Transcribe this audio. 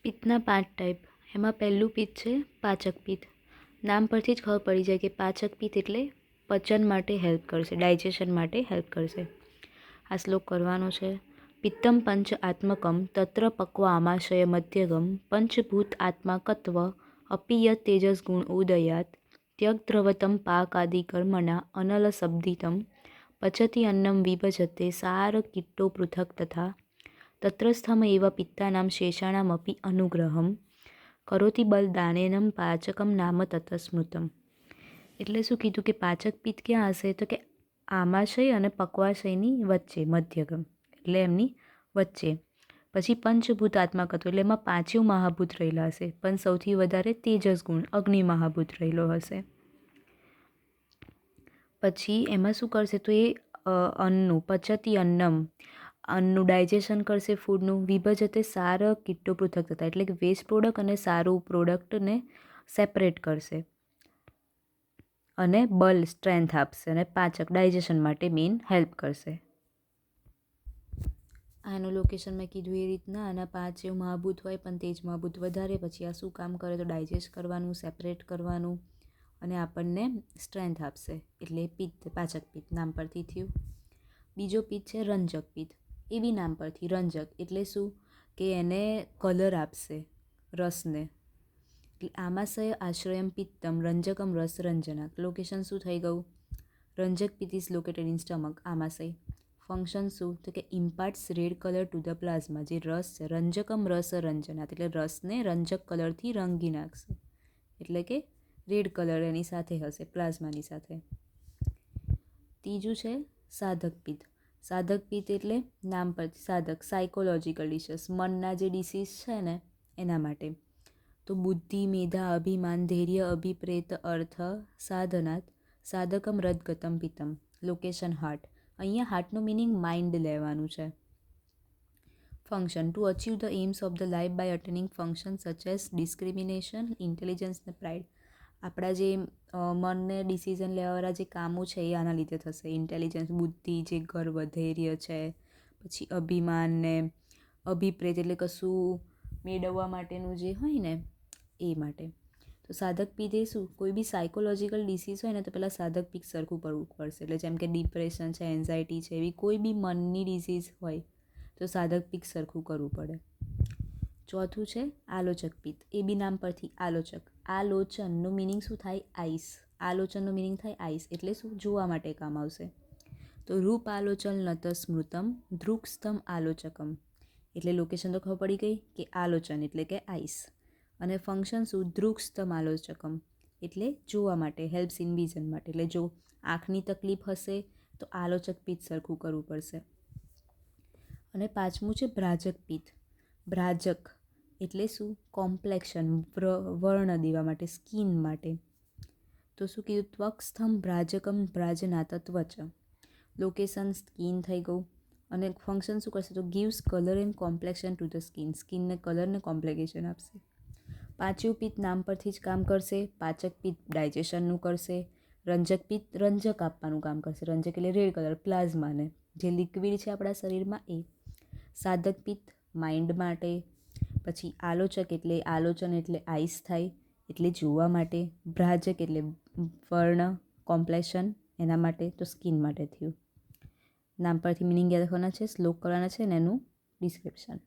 પિત્તના 5 type. એમાં પહેલું પિત્ત છે પાચક પિત્ત. નામ પરથી જ ખબર પડી જાય કે પાચક પિત્ત એટલે પચન માટે હેલ્પ કરશે, ડાયજેશન માટે હેલ્પ કરશે. આ શ્લોક કરવાનો છે. પિત્તમ પંચ આત્મકમ તત્ર પક્વ આમાશય મધ્યગમ પંચભૂત આત્માકત્વ અપિયત તેજસ ગુણ ઉદયાત ત્યગ્દ્રવતમ પાકાદિ કર્મણા અનલ શબ્દિતમ પચતી અન્નમ વિભજતે સાર કિટ્ટો પૃથક તથા તત્રસ્થમ એવ પિત્તાનામ શેષાણામપી અનુગ્રહમ કરોતિ બલ દાનેનમ પાચકમ નામ તતસ્મૃતમ. એટલે શું કીધું કે પાચક પિત્ત ક્યાં હશે? તો કે આમાશય અને પક્વાશયની વચ્ચે, મધ્યગમ એટલે એમની વચ્ચે. પછી પંચભૂત આત્માકત્વ એટલે એમાં પાંચેય મહાભૂત રહેલા હશે, પણ સૌથી વધારે તેજસ ગુણ અગ્નિ મહાભૂત રહેલો હશે. પછી એમાં શું કરશે? તો એ અન્નનું પચતી અન્નમ, અન્નનું ડાયજેશન કરશે, ફૂડનું. વિભજતે સાર કિટ્ટો પૃથક થતા એટલે કે વેસ્ટ પ્રોડક્ટ અને સારું પ્રોડક્ટને સેપરેટ કરશે અને બલ સ્ટ્રેન્થ આપશે અને પાચક ડાયજેશન માટે મેઇન હેલ્પ કરશે. આનું લોકેશન મેં કીધું એ રીતના. આના 5 એવું મહાભૂત હોય પણ તેજ મહાભૂત વધારે. પછી આ શું કામ કરે? તો ડાયજેસ્ટ કરવાનું, સેપરેટ કરવાનું અને આપણને સ્ટ્રેન્થ આપશે. એટલે પિત્ત, પાચક પિત્ત નામ પરથી થયું. બીજો પિત્ત છે રંજક પિત્ત. એ બી નામ પરથી. રંજક એટલે શું? કે એને કલર આપશે રસને. એટલે આમાશય આશ્રયમ પિત્તમ રંજકમ રસ રંજના. લોકેશન શું થઈ ગયું? રંજક પિત્ત ઇઝ લોકેટેડ ઇન સ્ટમક, આમાશય. ફંક્શન શું? તો કે imparts red colour to the plasma. જે રસ છે રંજકમ રસ રંજનાત એટલે રસને રંજક કલરથી રંગી નાખશે. એટલે કે રેડ કલર એની સાથે હશે, પ્લાઝમાની સાથે. ત્રીજું છે સાધક પિત્ત. સાધક પિત્ત એટલે નામ પરથી સાધક, સાયકોલોજીકલ ડિસીઝ, મનના જે ડિસીઝ છે ને એના માટે. તો બુદ્ધિ, મેધા, અભિમાન, ધૈર્ય, અભિપ્રેત, અર્થ, સાધનાત સાધકમ રદગતમ પિત્તમ. Location heart. અહીંયા હાર્ટનું મિનિંગ માઇન્ડ લેવાનું છે. Function to achieve the aims of the life by attaining function such as discrimination, intelligence ને પ્રાઇડ. આપણા જે મનને ડિસિઝન લેવાવાળા જે કામો છે એ આના લીધે થશે. ઇન્ટેલિજન્સ, બુદ્ધિ, જે ગર્વ, ધૈર્ય છે, પછી અભિમાન ને અભિપ્રેત એટલે કશું મેળવવા માટેનું જે હોય ને એ માટે. તો સાધક પિત્ત એ શું? કોઈ બી સાયકોલોજીકલ ડિસીઝ હોય ને તો પહેલાં સાધક પિત્ત સરખું કરવું પડશે. એટલે જેમ કે ડિપ્રેશન છે, એન્ઝાયટી છે, એવી કોઈ બી મનની ડિસીઝ હોય તો સાધક પિત્ત સરખું કરવું પડે. ચોથું છે આલોચક પિત્ત. એ બી નામ પરથી આલોચક. આલોચનનું મિનિંગ શું થાય? આઈસ. આલોચનનું મિનિંગ થાય આઈસ. એટલે શું? જોવા માટે કામ આવશે. તો રૂપ આલોચન નત સ્મૃતમ ધ્રુક્ષતમ આલોચકમ. એટલે લોકેશન તો ખબર પડી ગઈ કે આલોચન એટલે કે આઈસ. અને ફંક્શન શું? ધ્રુક્ષતમ આલોચકમ એટલે જોવા માટે, હેલ્પ્સ ઇન વિઝન માટે. એટલે જો આંખની તકલીફ હશે તો આલોચક પિત્ત સરખું કરવું પડશે. અને પાંચમું છે ભ્રાજક પિત્ત. ભ્રાજક એટલે શું? કોમ્પ્લેક્શન, વર્ણ દેવા માટે, સ્કિન માટે. તો શું કીધું? ત્વક્સ્થમ ભ્રાજકમ ભ્રાજનાત ત્વચ. લોકેશન સ્કિન થઈ ગયું. અને ફંક્શન શું કરશે? તો gives colour and complexion to the skin. સ્કિનને કલર ને કોમ્પ્લિકેશન આપશે. પાંચમું પિત્ત નામ પરથી જ કામ કરશે. પાચક પિત્ત ડાયજેશનનું કરશે. રંજક પિત્ત રંજક આપવાનું કામ કરશે. રંજક એટલે રેડ કલર, પ્લાઝમાને, જે લિક્વિડ છે આપણા શરીરમાં એ. સાધક પિત્ત માઇન્ડ માટે. પછી આલોચક એટલે આલોચન એટલે આઈસ થાય એટલે જોવા માટે. ભ્રાજક એટલે વર્ણ, કોમ્પ્લેક્શન એના માટે. તો સ્કિન માટે થયું. નામ પરથી મિનિંગ યાદ રાખવાના છે, શ્લોક કરવાના છે ને એનું ડિસ્ક્રિપ્શન.